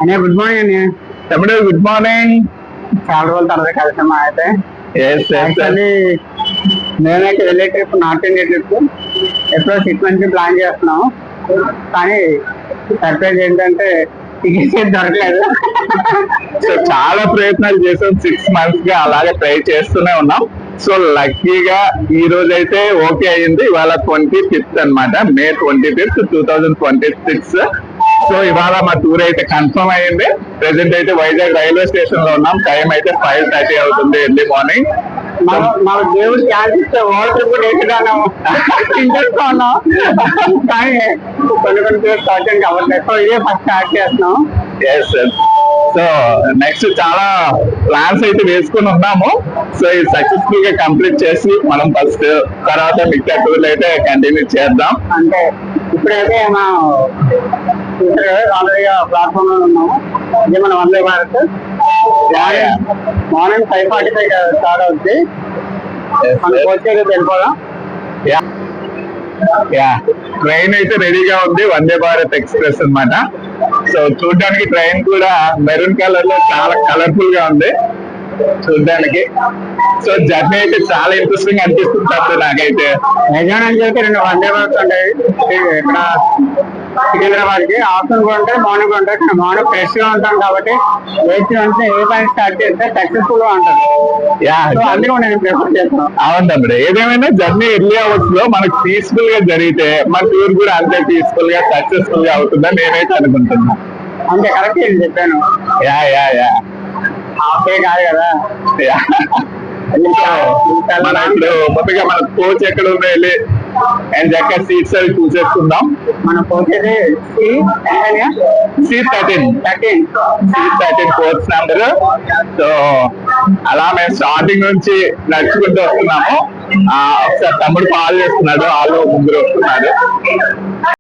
అనే good morning అని తమ్ముడు గుడ్ మార్నింగ్. చాలా రోజుల తర్వాత కలిసామా అయితే. యాక్చువల్లీ మేమైతే వెళ్ళే ట్రిప్ నార్త్ ఇండియా ట్రిప్ ఎప్పుడో 6 మంత్స్ ప్లాన్ చేస్తున్నాం. కానీ సర్ప్రైజ్ ఏంటంటే టికెట్స్ దొరకలేదు. సో చాలా ప్రయత్నాలు చేసాం, 6 months గా అలాగే ట్రై చేస్తూనే ఉన్నాం. సో లక్కీగా ఈ రోజు అయితే ఓకే అయ్యింది. ఇవాళ 25th అనమాట, May 25th, 2026. సో ఇవాళ మా టూర్ అయితే కన్ఫర్మ్ అయ్యింది. ప్రెసెంట్ అయితే వైజాగ్ రైల్వే స్టేషన్ లో ఉన్నాం. టైం అయితే 5:30 అవుతుంది ఎర్లీ మార్నింగ్. మాకు దేవుడు ఛాన్స్ ఇస్తే వాటర్ కూడా వేసుకున్నాం ఇంట్రెస్ట్ ఉన్నాం. కానీ కొన్ని ప్లేస్ అటెండ్ అవ్వట్లేదు. సో ఇదే ఫస్ట్ స్టార్ట్ చేస్తున్నాం. Yes sir. సో నెక్స్ట్ చాలా ప్లాన్స్ అయితే వేసుకుని ఉన్నాము. సో ఇది సక్సెస్ఫుల్ గా కంప్లీట్ చేసి మనం ఫస్ట్ తర్వాత మిగతా టూర్లు అయితే కంటిన్యూ చేద్దాం. అంటే ఇప్పుడైతే మా ఆల్రెడీ ప్లాట్ఫామ్ లో ఉన్నాము. ఇది మన వందే భారత్ మార్నింగ్ 5:45 స్టార్ట్ అవుతుంది. మనకు వచ్చేది వెళ్ళిపోదాం. ట్రైన్ అయితే రెడీగా ఉంది, వందే భారత్ ఎక్స్ప్రెస్ అన్నమాట. సో చూడడానికి ట్రైన్ కూడా మెరూన్ కలర్ లో చాలా కలర్ఫుల్ గా ఉంది చూడడానికి. సో జర్నీ అయితే చాలా ఇంట్రెస్టింగ్ అనిపిస్తుంది నాకైతే. నిజాన్ని అని చెప్పి 2 వందే భారత్ ఉంటాయి ఇక్కడ సికింద్రాబాద్ కి. ఆఫ్టర్నూన్ కొంటే మార్నింగ్ కొంటే మార్నింగ్ ఫ్రెష్ గా ఉంటాం కాబట్టి లేచి అంటే ఏ పని స్టార్ట్ చేస్తే సక్సెస్ఫుల్ గా ఉంటుంది. అందులో నేను ప్రిఫర్ చేస్తాను. అవును తమ్ముడు, ఏదేమైనా జర్నీ ఎర్లీ అవర్స్ లో మనకు పీస్ఫుల్ గా జరిగితే మన టూర్ కూడా అంతే పీస్ఫుల్ గా సక్సెస్ఫుల్ గా అవుతుందని నేనైతే అనుకుంటున్నా. అంతే కరెక్ట్ నేను చెప్పాను. హాఫే కాదు కదా. మన ఇప్పుడు మొదటిగా మన కోచ్ ఎక్కడ ఉందో వెళ్ళి అండ్ చక్కగా సీట్స్ అవి చూసేసుకుందాం. మనం పోసేది C13 కోచ్ నెంబర్. సో అలా మేము స్టార్టింగ్ నుంచి నడుచుకుంటూ వస్తున్నాము. ఒకసారి తమ్ముడు కాల్ చేస్తున్నాడు, వాళ్ళు ముగ్గురు వస్తున్నారు.